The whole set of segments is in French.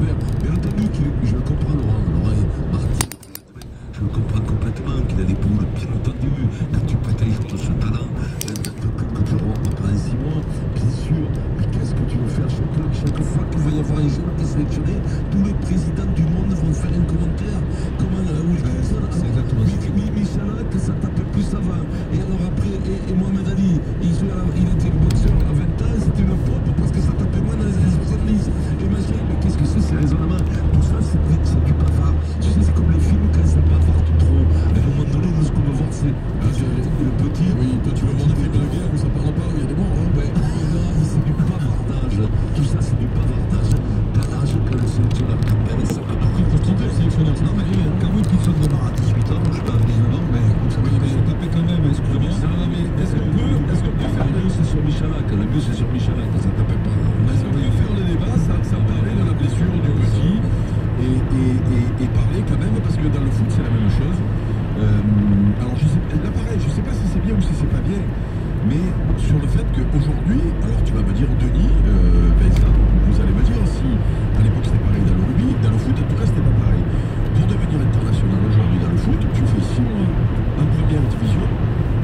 faire. Mais l'autre ami, je le comprends, Laurent, Marty, je le comprends complètement, qu'il a des poules, bien entendu, que tu partages tout ce talent, que tu rentres pendant 6 mois, bien sûr. Mais qu'est-ce que tu veux faire chaque fois qu'il va y avoir un jeune qui est sélectionné, tous les présidents du monde vont faire un commentaire. Comment Wilkinson, Michalak, ça tapait plus avant. Et alors après, et Mohamed Ali, il était le boxeur à 20 ans, c'était le pop parce que ça tapait moins dans les années 70. Et machin, mais qu'est-ce que c'est ces raisonnements? Tout ça, c'est du bavard. Tu sais, c'est comme les films quand ça bavarde trop. À un moment donné, nous, ce qu'on veut voir, c'est le petit. Oui, toi, tu veux voir des films de guerre où ça parle pas, où il y a des morts, hein? Ouais. C'est du bavardage. Tout ça, c'est du bavardage. T'as l'âge que le sélectionneur t'appelle, ça va pas. Il faut tromper le sélectionneur. Non, mais quand Wilkinson démarre à 18 ans, je sais pas, 19 ans, mais ça va y taper quand même, excusez-moi. Mais est-ce qu'on peut faire le mieux, c'est sur Michalak? Le mieux, c'est sur Michalak, ça tapait pas. Est-ce qu'on peut faire le débat, ça parlait de la blessure du petit et parler quand même, parce que dans le foot, c'est la même chose. Alors, là, pareil, je sais pas si c'est bien ou si c'est pas bien, mais sur le fait qu'aujourd'hui, alors tu vas me dire, Denis, Vincent, vous allez me dire si à l'époque c'était pareil dans le rugby, dans le foot, en tout cas, c'était pas pareil. Pour devenir international aujourd'hui dans le foot, tu fais 6 mois en première division,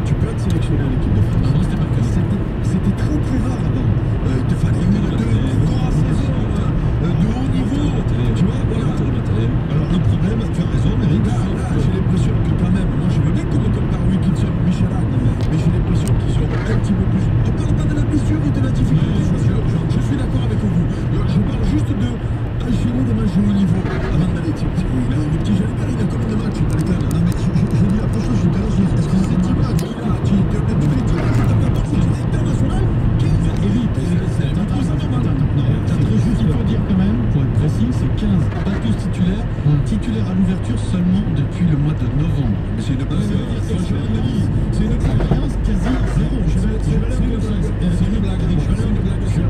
tu peux être sélectionné à l'équipe de France. Non, c'était pas le cas. C'était très très rare avant. Il te fallait une ou deux grosses saisons de haut niveau. Tu vois, voilà. Alors le problème, tu as raison, Eric. Là, j'ai l'impression que quand même, moi je veux bien qu'on me compare Wilkinson, Michalak, mais j'ai l'impression qu'ils sont un petit peu plus. On parle pas de la blessure et de la difficulté. Je suis d'accord avec vous. Je parle juste de enchaîner des matchs de haut niveau avant d'aller. Le petit Jalibert, il a combien de matchs dans les cannes? Non, mais je dis après ça, je suis dérangé. Est-ce que c'est 10 matchs qu'il a? Tu international? Il faut dire quand même, pour être précis, c'est 15, pas tous titulaires, titulaires à l'ouverture seulement depuis le mois de novembre. C'est une expérience quasi zéro. C'est une blague. En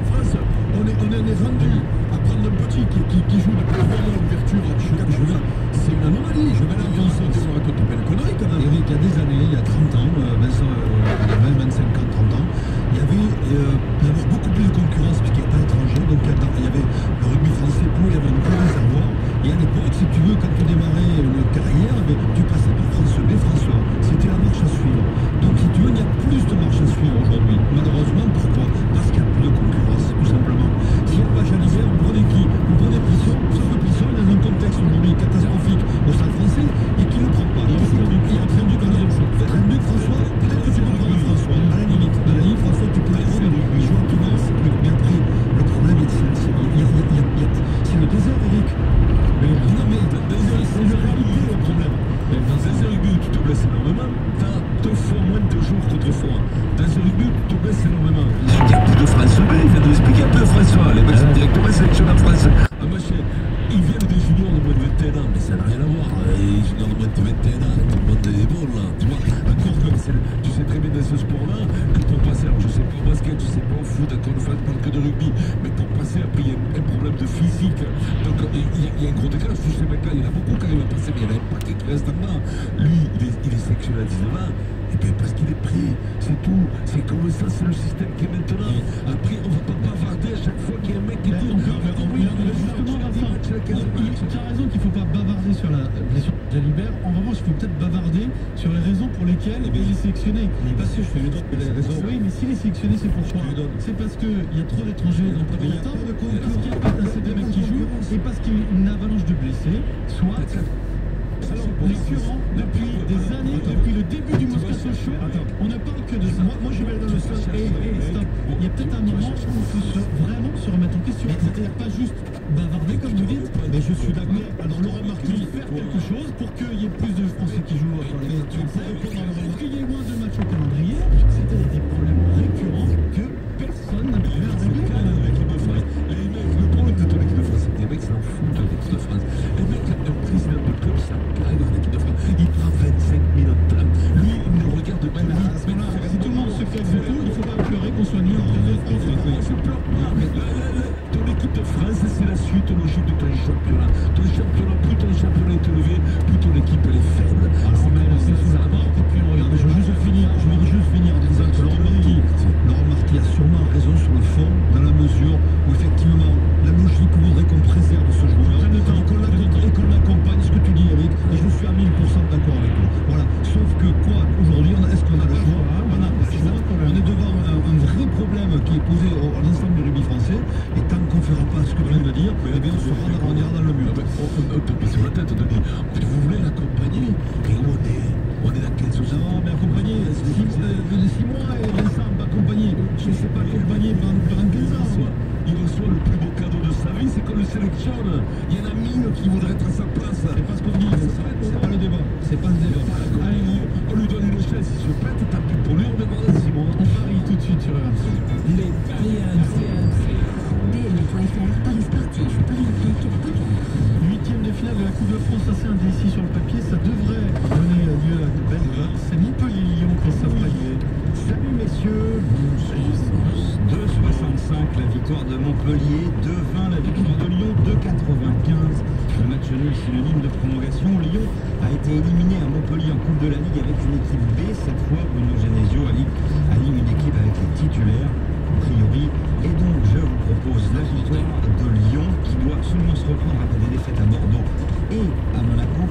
France, on est rendu à prendre un petit qui joue depuis 3 mois à l'ouverture à chaque journée. C'est une anomalie. Je vais l'annoncer, on raconte pas une connerie quand même. Eric, il y a des années, il y a 30 ans, Vincent, il y a 20, 25 ans, 30 ans, il y avait beaucoup plus de concurrence puisqu'il n'y a pas d'étrangers. Donc il y avait le rugby français, il y avait un gros réservoir. Et à l'époque, si tu veux, quand tu démarrais une carrière, tu passais par France B, François. C'était la marche à suivre. Donc si tu veux, il y a plus de marche à suivre aujourd'hui. Malheureusement, pourquoi? Parce qu'il n'y a plus de concurrence, tout simplement. Si on va Jalibert, on prenait qui? On prenait Plisson, sauf que Plisson est dans un contexte aujourd'hui catastrophique au stade français et qui ne le prend pas. Il a Trenduc en deuxième choix. Trenduc, François, peut-être que tu peux prendre François. À la limite, François, tu peux le prendre. Il joue en finance. Mais après, le problème, c'est le désert, Eric. Non, mais c'est le rugby, le problème. Dans un rugby où tu te blesses énormément, t'as 2 fois moins de jours qu'autrefois. Dans un rugby où tu te blesses énormément. Il y a plus de France B, il vient de l'expliquer un peu, François. Les mecs sont directement sélectionnés en France. Ah, machin, ils viennent des juniors de moins de 21 ans, mais ça n'a rien à voir. Les juniors de moins de 21 ans, tout le monde est bon, là. Tu vois, encore que tu sais très bien dans ce sport-là, que pour passer, alors je sais pas au basket, je sais pas au foot, encore une fois, je parle que de rugby, mais pour passer, après, il y a un problème de physique. Donc, il y a un gros décalage. Je sais, mec, là, il y en a beaucoup qui arrivent à passer, mais il y en a un paquet qui reste en bas. Lui, il est sélectionné à 19 ans. Et bien parce qu'il est prêt, c'est tout. C'est comme ça, c'est le système qui est maintenant. Après, on ne va pas bavarder à chaque fois qu'il y a un mec qui dit. Tu as raison qu'il ne faut pas bavarder sur la blessure de Jalibert. En revanche, il faut peut-être bavarder sur les raisons pour lesquelles il est sélectionné. Parce que je fais les raisons. Oui, mais s'il est sélectionné, c'est pourquoi? C'est parce qu'il y a trop d'étrangers dans le premier temps, qu'il y a pas assez de mecs qui jouent, et parce qu'il y a une avalanche de blessés, soit. Alors, récurrent depuis des années, depuis le début du Moscato Show, on ne parle que de ça. Moi je vais aller dans le stop. Stop. Il y a peut-être un moment où il faut vraiment se remettre en question. C'est-à-dire pas juste bavarder comme vous dites, mais je suis d'accord. Alors Laurent Marquis, faire quelque chose pour qu'il y ait plus de Français qui jouent. Pour qu'il y ait moins de matchs au calendrier, c'était des problèmes récurrents que personne n'a pu régler. Le problème de ton équipe de France, c'est que les mecs s'en foutent de l'équipe de France. Les mecs, le président de club, ça cague dans l'équipe de France. Il prend 25 minutes de temps. Lui, il ne regarde pas la liste. Si tout le monde se fait du tout, il ne faut pas pleurer qu'on soit nul en Je pleure pas. Ton équipe de France, c'est la suite logique de ton championnat. Ton championnat, plus ton championnat est élevé, plus ton équipe elle est faible. Alors, c'est sous la barre, et puis on regarde. Je veux juste finir en disant que Laurent Marquis a sûrement raison sur le fond, dans la mesure où effectivement la logique voudrait qu'on préserve ce joueur. Eh bien, on ira dans le mur. On te sur la tête, on te dit, vous voulez l'accompagner? Et on est dans quelle société? Non, mais accompagné, 6 mois et Vincent accompagné. Je ne sais pas accompagner pendant 15 ans. Il reçoit le plus beau cadeau de sa vie, c'est qu'on le sélectionne. Il y en a 1000 qui voudraient être à sa place. C'est pas ce qu'on dit, c'est pas le débat. C'est pas le débat. Allez, on lui donne une chaise, il se pète, tant pis pour lui, on demande à Simon. On parie tout de suite sur RMC. Les paris RMC. PMU.fr, Paris sportif, Paris hippique, poker. 8e de finale de la Coupe de France, assez indécis sur le papier. Ça devrait donner lieu à de belles votes. C'est Montpellier-Lyon, Christophe Payet. Salut messieurs, 2,65 la victoire de Montpellier, 2,20 la victoire de Lyon, 2,95 le match nul synonyme de prolongation. Lyon a été éliminé à Montpellier en Coupe de la Ligue avec une équipe B. Cette fois, Bruno Genesio aligne une équipe avec les titulaires a priori. Et donc je vous propose la victoire de Lyon qui doit absolument se reprendre après des défaites à Bordeaux et à Monaco.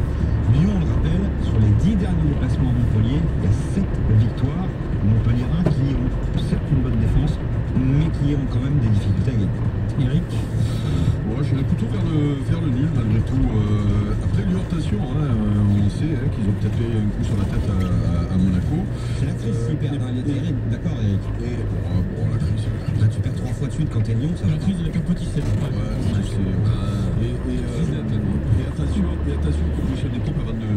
Lyon, on le rappelle, sur les 10 derniers déplacements à Montpellier, il y a 7 victoires. Montpellier 1 qui ont certes une bonne défense, mais qui ont quand même des difficultés à gagner. Eric. Moi, j'irais plutôt vers le nul, malgré tout. Après l'orientation, on sait qu'ils ont peut-être fait un coup sur la tête à Monaco. C'est la crise qui perd, Eric. D'accord, Eric. Et bon, la crise. Là, tu perds 3 fois de suite quand t'es Lyon, ça va La crise avec un petit C. Et attention, pour une seule équipe avant de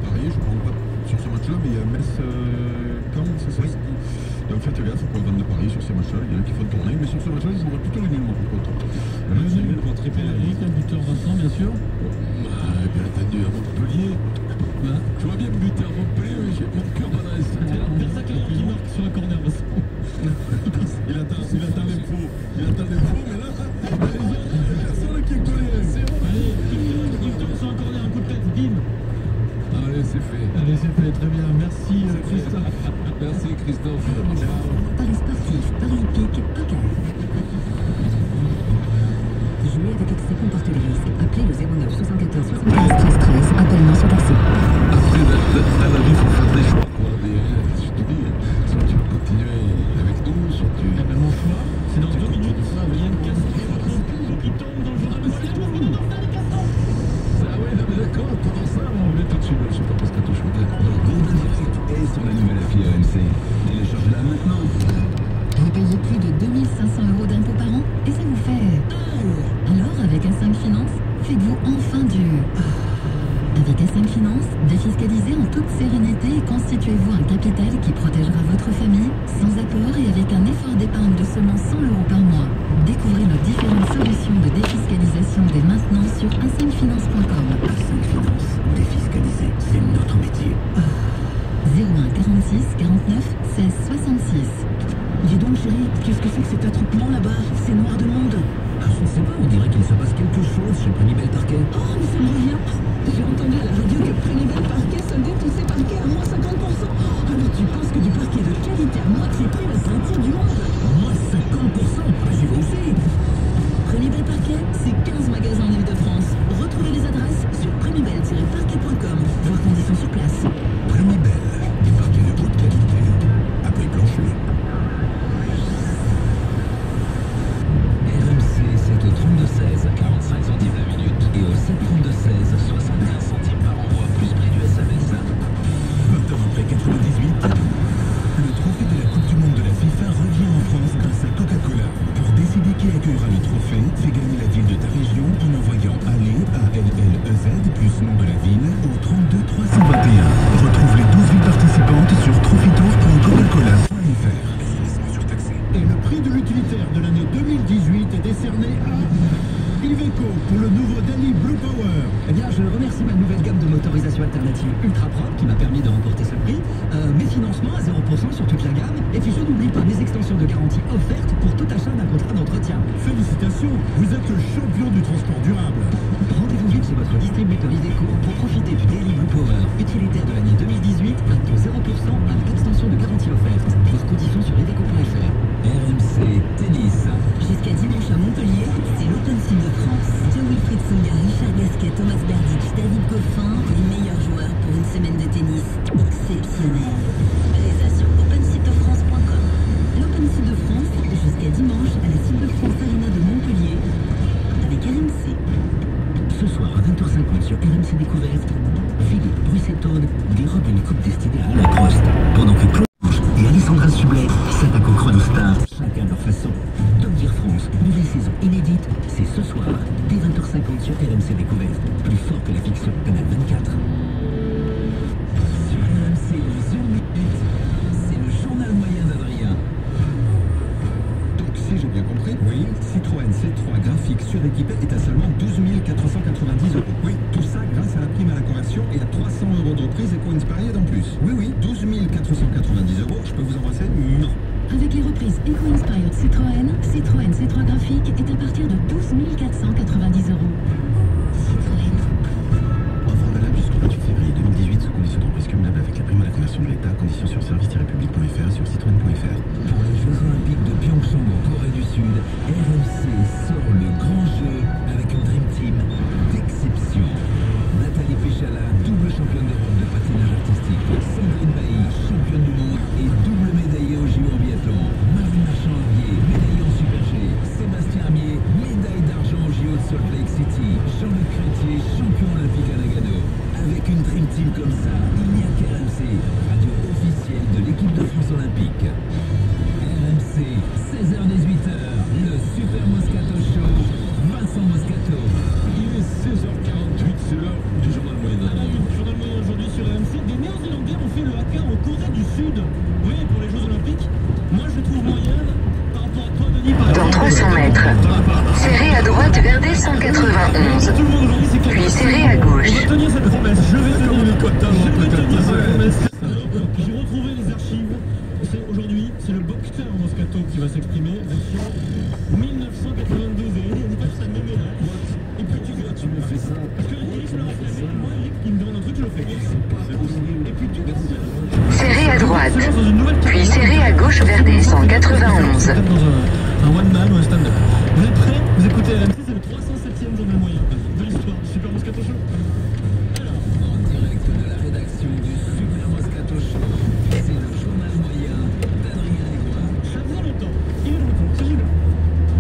parier, je ne parle pas sur ce match-là, mais il y a Metz, quand c'est ça. Et en fait, gaffe, avant de parier sur ces matchs-là, il y en a qui font tourner, mais sur ce match-là, je jouerais plutôt le nul, moi, par contre. Le nul pour tripler Eric, un buteur Vincent, bien sûr. Bien entendu, à Montpellier. Tu vois bien me buter à Montpellier, mais j'ai mon cœur dans la Versaclair qui marque sur un corner, Vincent. Il attend les faux, mais là, personne qui est collé. Allez, buteur sur un corner, un coup de tête, bim. Allez, c'est fait. Allez, c'est fait, très bien. Merci Christophe. Merci Christophe. Paris sportif, Paris hippique, poker. Jouer avec excès comporte des risques. Appelez le 09 74 75 13 13. Appel non surtaxé. Après, dans la vie, il faut faire des choix. Quoi. Mais, je te dis, soit tu veux continuer avec nous, soit tu... Eh ben, mon choix, c'est dans 2 minutes. Il y a une casse qui tombe dans le journal de Montpellier. Ah ouais, non, mais d'accord, pendant ça, on met tout de suite. Je sais pas parce que tu choisis. Golden Effect est sur la nouvelle appli RMC. Téléchargez-la maintenant. Vous payez plus de 2500 € d'impôts par an et ça vous fait... Alors, avec un 5 Finance, faites-vous enfin dur. Avec A5 Finance, défiscalisez en toute sérénité et constituez-vous un capital qui protégera votre famille sans apport et avec un effort d'épargne de seulement 100 € par mois. Découvrez nos différentes solutions de défiscalisation dès maintenant sur a5finance.com. A5 Finance. Défiscaliser, c'est notre métier. 01 46 49 16 66. Dis donc chérie, qu'est-ce que c'est que cet attroupement là-bas? C'est noir de monde. Je ne sais pas, on dirait qu'il se passe quelque chose chez Prenibel Parquet. Oh, mais ça me revient. J'ai entendu à la radio que Prenibel Parquet soldait tous ses parquets à moins 50%. Alors tu penses que du parquet de qualité à moitié prix va sortir du monde? Moins 50%. J'y vais aussi. Prenibel Parquet, c'est 15 magasins en Ile-de-France. Retrouvez les adresses sur prenibel-parquet.com. Voir conditions sur place. Prenibel, des parquets de haute qualité. Appelez Blanchet. RMC, c'est au 32-16, 45 centimes la minute. Et au 732-16, 75 centimes par envoi, plus prix du SMS. 20 ans après 98, le trophée de la Coupe du Monde de la FIFA revient en France grâce à Coca-Cola. Pour décider qui accueillera le trophée, fais gagner la ville de ta région en envoyant ALLEZ plus nom de la ville au 32 321. Retrouve les 12 villes participantes sur trophytour.coca-cola.fr. Et le prix de l'utilitaire de l'année 2018 est décerné à Iveco pour le nouveau Daily Blue Power. Eh bien, je remercie ma nouvelle gamme de motorisation alternative ultra propre qui m'a permis de remporter ce prix, mes financements à 0% sur toute la gamme, et puis je n'oublie pas mes extensions de garantie offertes pour tout achat d'un contrat d'entretien. Félicitations, vous êtes le champion du transport durable. Rendez-vous vite chez votre distributeur Iveco pour profiter du Daily Blue Power utilitaire de l'année 2018 à taux 0% avec extension de garantie offerte. Voir conditions sur iveco.fr. RMC Tennis. Jusqu'à dimanche à Montpellier, c'est l'Open Sud de France. Joe Wilfried Tsonga, Richard Gasquet, Thomas Berdych, David Goffin, les meilleurs joueurs pour une semaine de tennis exceptionnelle. Réalisation opensidefrance.com. L'Open Sud de France, jusqu'à dimanche à la Sud de France Arena de Montpellier, avec RMC. RMC. Ce soir à 20h50 sur RMC Découverte, Philippe Brussetone dérobe une coupe destinée à Alain Prost, pendant que Claude Lange et Alessandra Sublet s'attaquent au chronostar, chacun à leur façon. Top Gear France, nouvelle saison inédite, c'est ce soir, dès 20h50 sur RMC Découverte, plus fort que la fiction Canal 24. Sur RMC, dans une minute, c'est le journal moyen d'Adrien. Donc si j'ai bien compris, oui, Citroën C3 graphique suréquipé est à seulement 12 490 €. Oui, tout ça grâce à la prime à la conversion et à 300 € de reprise Eco-Inspired en plus. Oui, 12 490 €, je peux vous embrasser? Non. Avec les reprises Eco-Inspired Citroën, Citroën C3 graphique est à partir de 12 490 €. Citroën. Offre valable jusqu'au 28 février 2018 sous conditions de reprise cumulable avec la prime à la conversion de l'État. Conditions sur service-public.fr et sur citroën.fr. Pour les Jeux Olympiques de Pyeongchang en Corée du Sud, RMC sort le grand jeu avec une Dream Team d'exception. Nathalie Péchala, double championne d'Europe de patinage artistique. Sandrine Bailly, championne du monde et double médaillée au JO en biathlon. Marie Marchand-Avier, médaillée en Super G. Sébastien Amier, médaille d'argent au JO de Salt Lake City. Jean-Luc Crétier, champion olympique à Nagano. Avec une Dream Team comme ça, il n'y a qu'RMC, radio officielle de l'équipe de France olympique. RMC, 16h-18h, le Super Moscato Show, Vincent Moscato. Il est 16h48, c'est l'heure du journal moyen d'Adrien. Le journal moyen aujourd'hui sur RMC, des Néo-Zélandais ont fait le haka en Corée du Sud. Oui, pour les Jeux Olympiques. Moi, je trouve moyen par rapport à toi, Denis, par Dans 300 mètres, serrez à droite vers des 191, Tout le monde aujourd'hui, c'est puis serrez à on gauche. va tenir cette promesse. Je vais tenir les quotas, Je vais peut-être. tenir cette Ouais. promesse. J'ai retrouvé les archives. Aujourd'hui, c'est le boxeur Moscato qui va s'exprimer. Version 1992. Et il passe sa mémé là. Et puis tu me fais ça. Parce que Eric me l'a réclamé. Moi, Eric, il me demande un truc, je le fais. Et puis tu Serrez à droite, se lance dans une nouvelle puis carrière. serrez à gauche vers des 191. Dans un one man ou un stand-up. Vous êtes prêts? Vous écoutez RMC, c'est le 307e journal moyen de l'histoire du Super Moscato Show. Alors, En direct de la rédaction du Super Moscato Show, c'est le journal moyen d'Adrien Aigouin. ça faisait longtemps. Il est de retour, c'est Gilles.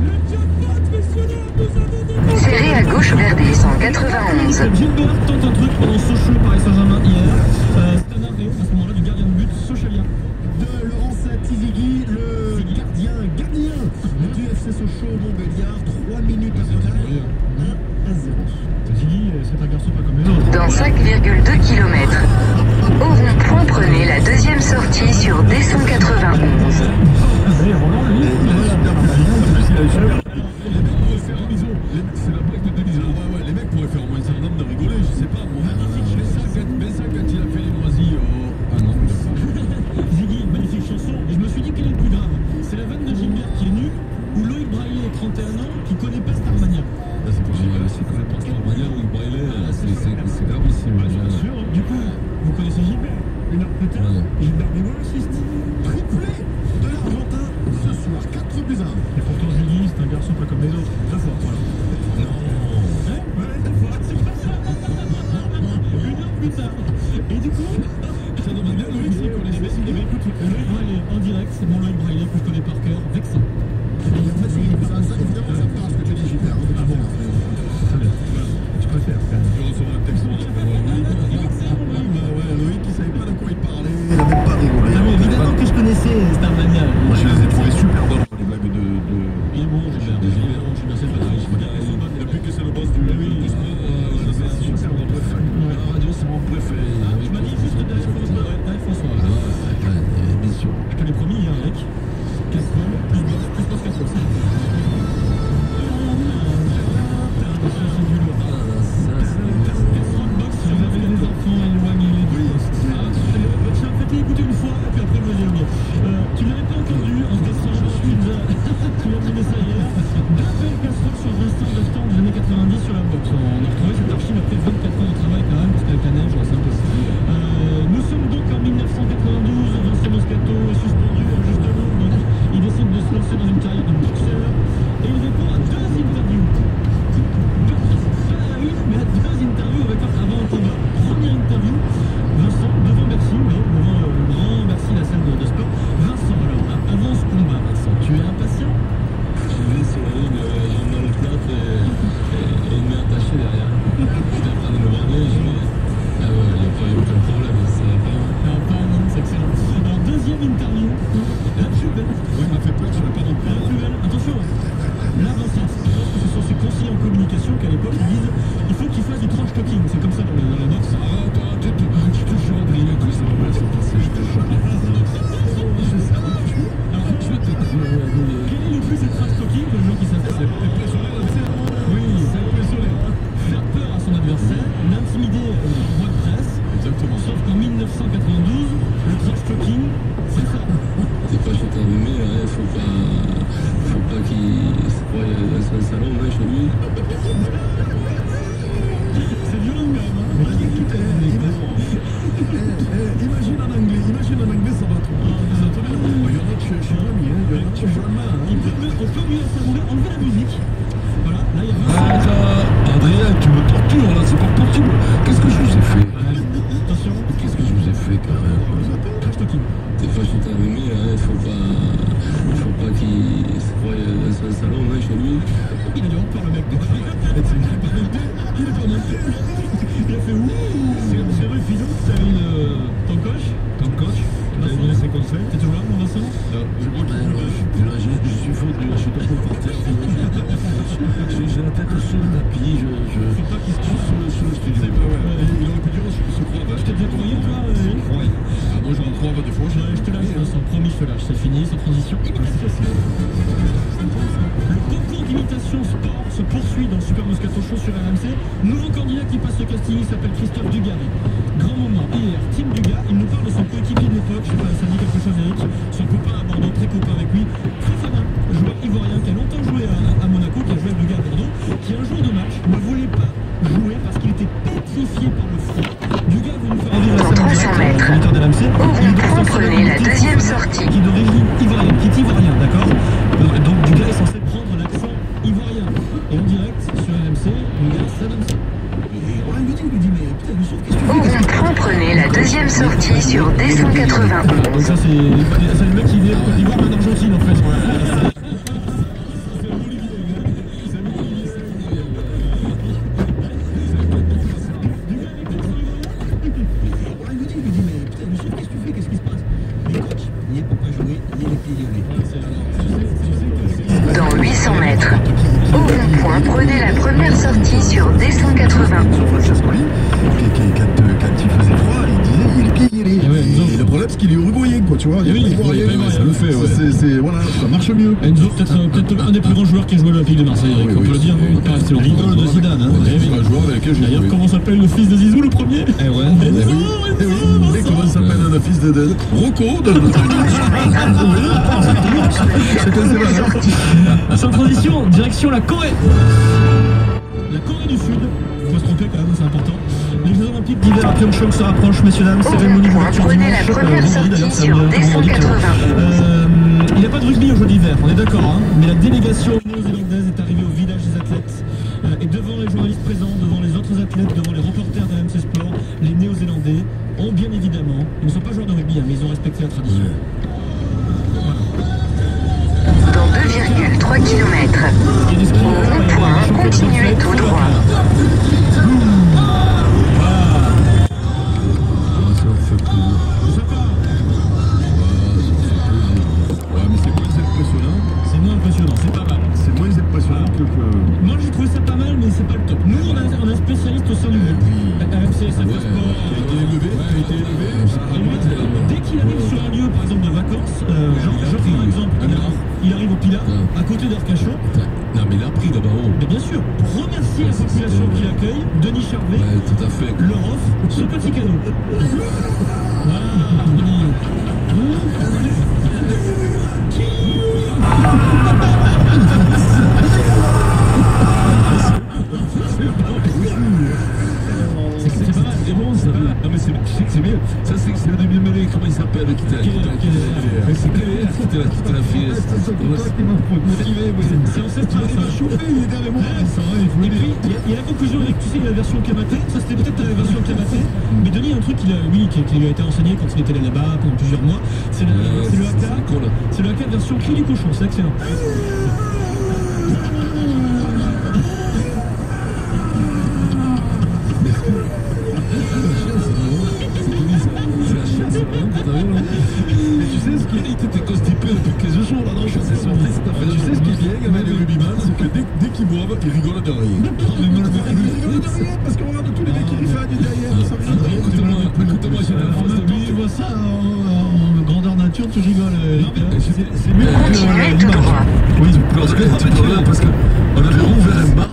Le jackpot, messieurs, dames, nous avons des... Serrez à gauche vers des 191. Gilbert tente un truc pendant Sochaux Paris Saint-Germain hier. C'est un arrêt à ce moment-là du gardien de but, Sochalia. De Laurence Tizigui, le gardien du FC Sochaux Montbéliard, 3 minutes à total, 1-0. Tizigui, c'est un garçon pas comme les autres. Dans 5,2 km, au rond-point, prenez la deuxième sortie sur D191. C'est la blague de Denise. Ouais, les mecs pourraient faire au moins ça, un homme de rigoler, je sais pas. Mais ça, quand il a fait les moisis, ah non, Ziggy, magnifique chanson. Et je me suis dit, quel est le plus grave? C'est la vanne de Gilbert qui est nulle ou Loïc Braillet, 31 ans, qui connaît pas Starmania? c'est possible, c'est quand même pas Starmania ou Braillet, c'est gravissime. Bien sûr. Du coup, vous connaissez Gilbert? Une heure plus tard, Ouais. Gilbert Bégaud assiste. Triplé de l'Argentin ce soir, 4-1. Et pourtant, Ziggy, c'est un garçon pas comme les autres. Très fort, voilà. Ouais, très fort, c'est pas ça. Une heure plus tard. Et du coup, Ça demande bien Loïc s'il connaissait. eh ben, écoute, Loïc Braillet en direct, c'est mon Loïc Braillet que je connais par cœur, vexant. Ça, évidemment, ça part ce que tu dis, Gilbert. Ah bon, très bien. Je préfère quand même. Je recevrai un texte. Loïc, il savait pas de quoi il parlait. Il n'avait pas rigolé. Ah oui, évidemment que je connaissais Starmania. Moi, je les ai trouvés super bonnes, les blagues de... Il est bon, Gilbert. Désolé. Gilbert, c'est pas grave. Depuis que c'est le boss du c'est super mon préféré. La radio, c'est mon préféré. Je m'as dit juste derrière François. Derrière François. Bien sûr. Je te l'ai promis hier, mec. Casserole, plus boss, plus Moscato. J'avais les enfants éloignés, les deux. Faites-les écouter une fois, et puis après, je vais oublier. Tu l'avais pas entendu en décembre, tu l'as mis ça hier. Deux belles casseroles sur un stand de stand des années 90 sur la box. On a retrouvé cette archive après 24 ans de travail quand même, parce qu'avec la neige, c'est impossible. Nous sommes donc en 1992, Vincent Moscato est suspendu injustement, donc il décide de se lancer dans une carrière de boxeur, et il répond à deux interviews. Pas à une, mais à deux interviews avec avant un combat. Première interview, Vincent, devant Bercy, oui, devant le grand Bercy, la salle de sport. Vincent, alors, avant ce combat, Vincent, tu es impatient? Je vais sur la ligne en mal plate et tout. Qu'est-ce que je vous ai fait? Attention, Qu'est-ce que je vous ai fait quand même? crash talking. T'es fâché avec lui, hein, faut pas qu'il se croie dans son salon, hein, chez lui. Il a du repère le mec. Il est pas monté. Il a fait ouh. C'est vrai, Philo, t'as mis ton coach. Il a donné ses conseils. T'es toujours là, mon Vincent? Non, je crois qu'il je suis fondu, je suis tombé par terre. J'ai la tête sur le tapis, Faut pas qu'il se trouve sur le studio. Il aurait pu dire se croire. Je t'ai déjà croyé, toi Moi je m'en crois des fois. Je te lâche, Vincent. Promis, je te lâche. C'est fini, sans transition. Le concours d'imitation sport se poursuit dans le Super Moscato Show sur RMC. Nouveau candidat qui passe le casting, il s'appelle Christophe Dugarry. Grand moment hier, Tim Dugas, il nous parle de son coéquipier de l'époque. Je sais pas, ça dit quelque chose, Eric. Son copain à Bordeaux, très copain avec lui. Fofana, joueur ivoirien qui a longtemps joué à Monaco, qui a joué avec le gars à Bordeaux, qui un jour de match ne voulait pas jouer parce qu'il était pétrifié par le froid. Dugas veut nous faire vivre Dans 300 mètres, au rond-point, prenez la deuxième sortie. Qui est d'origine ivoirienne, qui est ivoirien, d'accord? Donc Dugas est censé prendre l'accent ivoirien. Et en direct sur RMC, Dugas, ça donne ça. Au rond-point, prenez la deuxième sortie sur D191. Donc ça c'est le mec qui vient de Côte d'Ivoire, mais d'Argentine en fait. Dans 800 mètres, au rond-point, prenez la première sortie sur D191. Quand il faisait froid, il disait il est pieds. Et le problème, c'est qu'il est uruguayen, quoi, tu vois. Il est ivoirien, ça le fait, ouais. Voilà, ça marche mieux. Enzo, peut-être un des plus grands joueurs qui a joué à l'Olympique de Marseille, Eric, on peut le dire, on va pas rester au l'idole de Zidane. D'ailleurs, comment s'appelle le fils de Zizou, le premier? Et comment s'appelle le fils de Rocco de Sans transition, direction la Corée. La Corée du Sud, faut pas se tromper quand même, c'est important. Les Jeux Olympiques d'hiver à Pyeongchang se rapprochent, messieurs dames. Cérémonie d'ouverture Prenez la première sortie sur D191. Il n'y a pas de rugby aux Jeux d'hiver, on est d'accord, hein, mais la délégation néo-zélandaise est arrivée au village des athlètes. Et devant les journalistes présents, devant les autres athlètes, devant les reporters de RMC Sport, les néo-zélandais ont bien évidemment, ils ne sont pas joueurs de rugby, hein, mais ils ont respecté la tradition. Dans 2,3 km, Il y a des skieurs, au il y a des rond-point, champions continuez de tout fête, droit. Ouais, mais c'est moins impressionnant. C'est moins impressionnant, c'est pas mal. C'est moins impressionnant que. Moi j'ai trouvé ça pas mal, mais c'est pas le top. Nous on a un spécialiste au sein du groupe. RMC, ça fait sport. Et lui, dès qu'il arrive sur un lieu, par exemple de vacances, je prends un exemple, il arrive au Pilat, à côté d'Arcachon. Non, mais il a pris d'abord. Mais bien sûr, pour remercier la population qui l'accueille, Denis Charvet Ouais, tout à fait. leur offre ce petit cadeau. C'est pas mal, c'est bon ça. Non, mais c'est bien. Ça, c'est le demi-mêlée, comment il s'appelle, qui t'a filé. C'est ancestral, ça a chauffé, il est carrément. Et puis, il y a la conclusion avec, tu sais, la version Kamaté, ça c'était peut-être la version Kamaté, mais Denis, un truc qui lui a été enseigné quand il était allé là-bas pendant plusieurs mois, c'est le haka version cri du cochon, c'est excellent. Tu sais ce qu'il était constipé depuis 15 jours là, non? Je sais sorti, Tu sais ce qui est bien avec les rugbyman, c'est que dès qu'ils boivent, ils rigolent de rien. Ils rigolent de rien parce qu'on regarde tous les mecs qui rifagnent derrière. Écoute-moi, j'ai la force de lui. Tu vois ça en grandeur nature, tu rigoles. C'est mieux Continuez tout droit. Oui, parce qu'on avait rouvert un bar.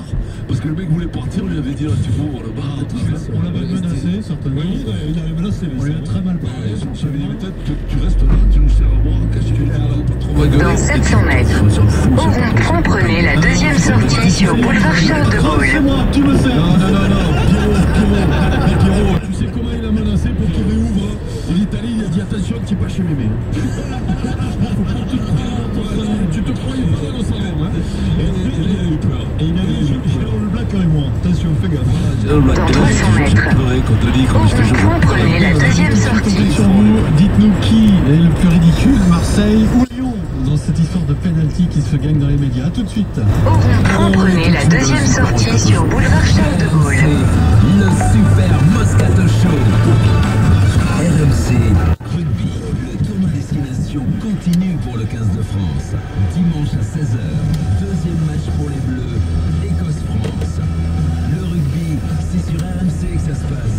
Parce que le mec voulait partir, on lui avait dit là, tu ouvres le bar et tout ça. On l'avait menacé, certainement. Oui, il avait menacé, mais c'est très mal parlé. On s'avait dit peut-être que tu restes là, tu nous sers à boire, qu'est-ce que tu es là, pas trop rigoler. Dans 700 mètres, au rond-point, prenez la deuxième sortie sur boulevard Charles de Gaulle. Tu me sers. Non, Pierrot, tu sais comment il a menacé pour qu'il réouvre? Et l'Italie, il a dit attention, tu n'es pas chez mémé. Tu te croyais pas dans le salon, hein? Et il a dit, j'ai le black avec moi. Attention, fais gaffe. Dans 300 mètres. Au rond-point, prenez la deuxième sortie. Sur vous, dites-nous qui est le plus ridicule, Marseille ou Lyon, dans cette histoire de penalty qui se gagne dans les médias. A tout de suite. Au rond-point, prenez la deuxième sortie sur boulevard Charles de Gaulle. Le super Moscato Show. RMC Rugby. Le tournoi destination continue pour le 15 de France. Dimanche à 16h. Deuxième match pour les Bleus. Écosse-France. Le rugby, c'est sur RMC que ça se passe.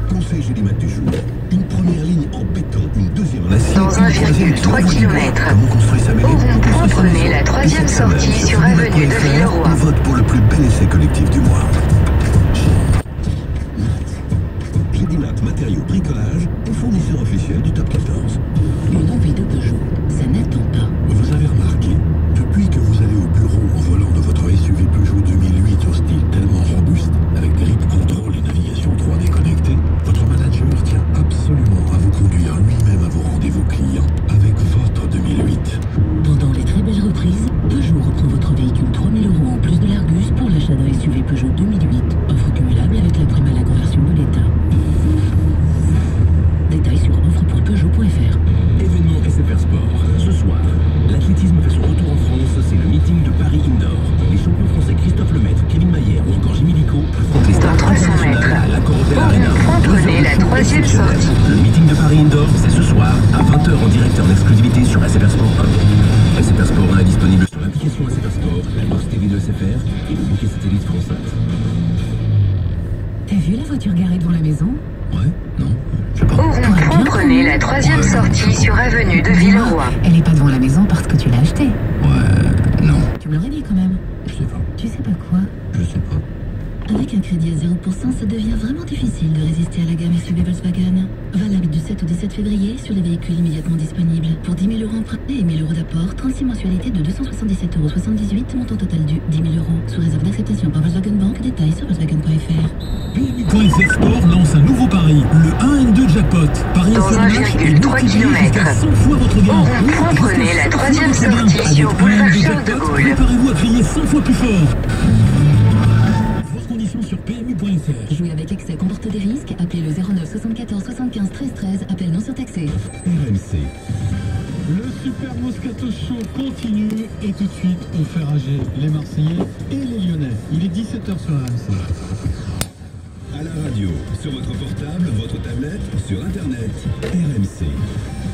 Conseil Gélimac du jour. Une première ligne en béton, une deuxième en acier. Dans 1,3 km. Comment construire sa mêlée? Au rond-point, prenez la troisième sortie sur avenue de Villeroy. On vote pour le plus bel essai collectif du mois. Gélimac Matériaux Bricolage est fournisseur officiel du top 14. Une envie de Peugeot, ça n'attend pas. Vous avez remarqué, depuis que vous allez au bureau en volant de votre SUV Peugeot 2008 au style tellement robuste, avec grip contrôle et navigation 3D connectée, votre manager tient absolument à vous conduire lui-même à vos rendez-vous clients avec votre 2008. Pendant les très belles reprises, Peugeot reprend votre véhicule 3 000 € en plus de l'Argus pour l'achat d'un SUV Peugeot 2008. Offre cumulable avec la prime à la conversion de l'État. Détails sur offre.peugeot.fr. Événement SFR Sport. Ce soir, l'athlétisme fait son retour en France. C'est le meeting de Paris Indoor. Les champions français Christophe Lemaître, Kevin Mayer ou encore Jimmy Lico affrontent les stars Dans 300 internationales mètres. à la Corotel Au Arena. rond-point, prenez la troisième sortie. Le meeting de Paris Indoor, c'est ce soir à 20h en direct en exclusivité sur SFR Sport 1. SFR Sport 1 est disponible sur l'application SFR Sport, la box TV de SFR et le bouquet satellite France 1. T'as vu la voiture garée devant la maison? Ouais, non, je sais pas. Au rond-point, prenez la troisième sortie sur avenue de Villeroy. Elle est pas devant la maison parce que tu l'as achetée. Ouais, non, Tu me l'aurais dit quand même. je sais pas, Tu sais pas quoi? je sais pas. Avec un crédit à 0%, ça devient vraiment difficile de résister à la gamme SUV Volkswagen. Valable du 7 au 17 février sur les véhicules immédiatement disponibles. Pour 10 000 € empruntés et 1 000 € d'apport, 36 mensualités de 277,78 €, montant total dû 10 000 €. Sous réserve d'acceptation par Volkswagen Bank, détails sur Volkswagen.fr. PMU.fr Sport lance un nouveau pari, le 1 N2 Jackpot. Pariez Dans sur le match et 1,3 multipliez jusqu'à km. 100 fois votre gain. Au rond-point, Oui, prenez jusqu'à la 100 troisième fois votre gain. sortie sur Avec un boulevard N2 Charles de Jackpot, Gaulle. préparez-vous à crier 100 fois plus fort. Vos conditions sur PMU.fr. Jouer avec excès comporte des risques. Appelez le 09 74 75 13 13. Appel non surtaxé. RMC. Le Super Moscato Show continue et tout de suite on fait rager les Marseillais et les Lyonnais. Il est 17h sur RMC. À la radio, sur votre portable, votre tablette, sur Internet, RMC.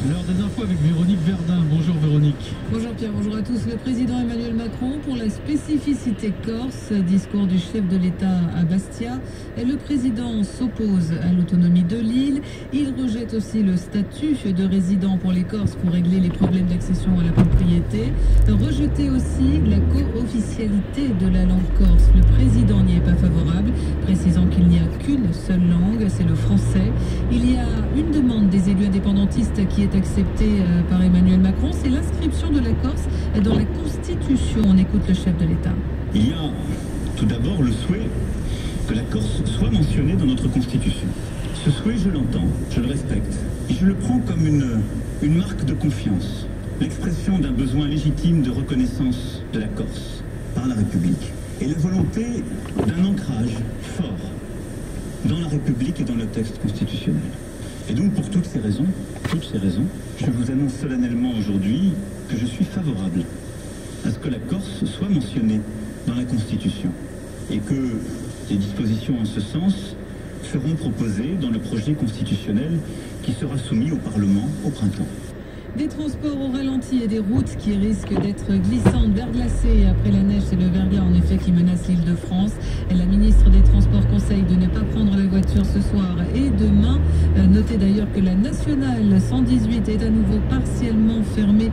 L'heure des infos avec Véronique Verdun. Bonjour Véronique. Bonjour Pierre, bonjour à tous. Le président Emmanuel Macron pour la spécificité corse, discours du chef de l'État à Bastia. Et le président s'oppose à l'autonomie de l'île. Il rejette aussi le statut de résident pour les Corses pour régler les problèmes d'accession à la propriété. Rejeter aussi la co-officialité de la langue corse. Le président n'y est pas favorable, précisant qu'il n'y a qu'une seule langue, c'est le français. Il y a une demande des élus indépendantistes qui est acceptée par Emmanuel Macron, c'est l'inscription de la Corse dans la Constitution. On écoute le chef de l'État. Il y a tout d'abord le souhait que la Corse soit mentionnée dans notre Constitution. Ce souhait, je l'entends, je le respecte, et je le prends comme une marque de confiance, l'expression d'un besoin légitime de reconnaissance de la Corse par la République, et la volonté d'un ancrage fort dans la République et dans le texte constitutionnel. Et donc pour toutes ces raisons, je vous annonce solennellement aujourd'hui que je suis favorable à ce que la Corse soit mentionnée dans la Constitution et que les dispositions en ce sens seront proposées dans le projet constitutionnel qui sera soumis au Parlement au printemps. Des transports au ralenti et des routes qui risquent d'être glissantes, verglacées après la neige. C'est le verglas en effet qui menace l'île de France. Et la ministre des Transports conseille de ne pas prendre la voiture ce soir et demain. Notez d'ailleurs que la nationale 118 est à nouveau partiellement fermée,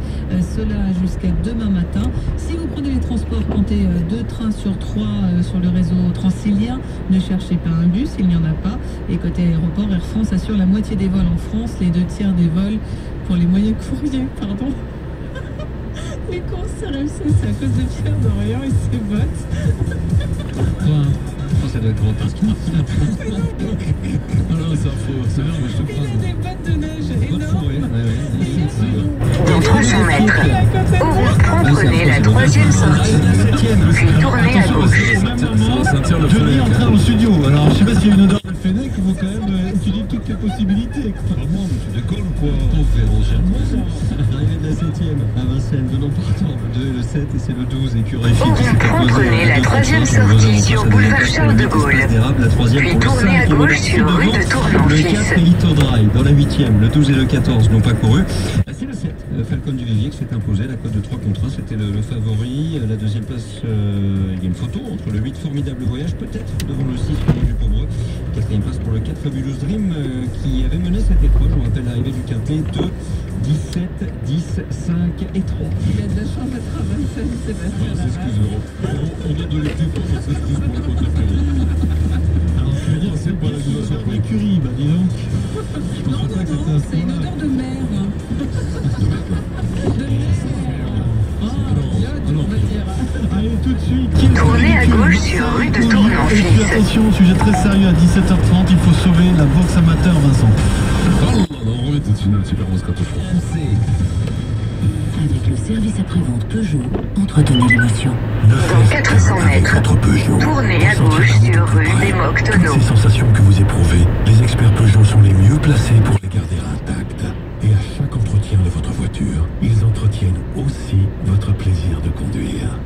cela jusqu'à demain matin. Si vous prenez les transports, comptez 2 trains sur 3 sur le réseau transilien. Ne cherchez pas un bus, il n'y en a pas. Et côté aéroport, Air France assure la moitié des vols en France, les 2 tiers des vols pour les moyens courriers, pardon. Les courses RMC, c'est à cause de Pierre Dorian et ses bottes. Je pense à doit être fantastique. Alors, c'est affreux. C'est bien, mais je te Il y a prends. des bottes de neige énormes. Dans 300 mètres, au rond-point, prenez la troisième sortie, puis tournez à gauche. Denis en train au studio. Alors, je sais pas s'il y a une odeur de Fennec, il faut quand même étudier toutes les possibilités. Vraiment, mais tu décolles ou quoi? L'arrivée de la 7ème à Vincennes, venant partant, le 2 et le 7, et c'est le 12, écurie Au rond-point, prenez la troisième sortie sur boulevard Charles de Gaulle, la troisième puis pour le tournez 5, à gauche sur rue de le Tournenfils. 4 et Lito Drive dans la 8ème, le 12 et le 14 n'ont pas couru. C'est le 7, Falcon du Vivier qui s'est imposé, la cote de 3 contre 1, c'était le favori. La deuxième place, il y a une photo entre le 8 Formidable Voyage, peut-être devant le 6 du Pobreux. Quatrième place pour le 4 Fabulous Dream qui avait mené cette épreuve, je vous rappelle l'arrivée du quintet, 2, 17, 10, 5 et 3. Il a de la chance d'être à Vincennes, Sébastien. On s'excuse, on donne de l'été pour qu'on s'excuse pour la côte de Ferry. Alors, je veux dire, c'est pas l'accusation. l'écurie, bah dis donc. Non, c'est une odeur de mer. Allez, tout de suite. Tournez à gauche sur rue de Et puis Tournenfils. attention, sujet très sérieux à 17h30, il faut sauver la boxe amateur, Vincent. Oh là là, on remet tout de suite dans le Super Moscato Show. Avec le service après-vente Peugeot, entretenez l'émotion. Dans 400 mètres, tournez à gauche sur rue des Mocs-Tonneaux. Ces sensations que vous éprouvez, les experts Peugeot sont les mieux placés pour les garder intactes. Et à chaque entretien de votre voiture, ils entretiennent aussi votre plaisir de conduire.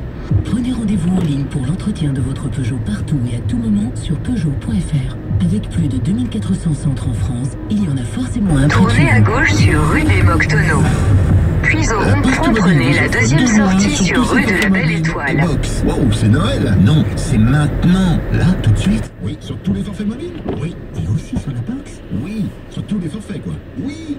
Prenez rendez-vous en ligne pour l'entretien de votre Peugeot partout et à tout moment sur Peugeot.fr. Avec plus de 2400 centres en France, il y en a forcément un près de Tournez chez à vous. gauche sur rue des Mocs-Tonneaux. Puis au rond-point, prenez la deuxième sortie sur rue de la Belle Étoile. Waouh, c'est Noël. Non, c'est maintenant, là, tout de suite. Oui, sur tous les forfaits mobiles. Oui, et aussi sur la box. Oui, sur tous les forfaits, quoi. Oui.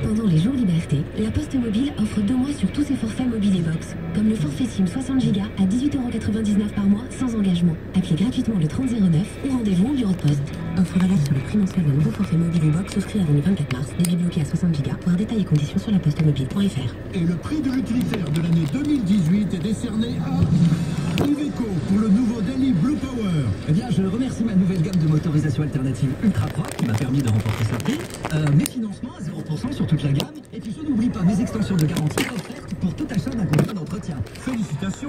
Pendant les jours liberté, la Poste Mobile offre 2 mois sur tous ses forfaits mobiles et box. Comme le forfait SIM 60 Go à 18,99 € par mois sans engagement. Appelez gratuitement le 3009 ou rendez-vous au bureau de poste. Offre valable sur le prix mensuel d'un nouveau forfait mobile ou box souscrit avant le 24 mars. Débit bloqué à 60 Go. Voir détails et conditions sur lapostemobile.fr. Et le prix de l'utilitaire de l'année 2018 est décerné à Iveco pour le nouveau Daily Blue Power. Eh bien, je remercie ma nouvelle gamme de motorisation alternative Ultra Pro qui m'a permis de remporter ce prix. Mes financements à 0% sur toute la gamme. Et puis, je n'oublie pas mes extensions de garantie offertes pour tout achat d'un contrat d'entretien. Félicitations.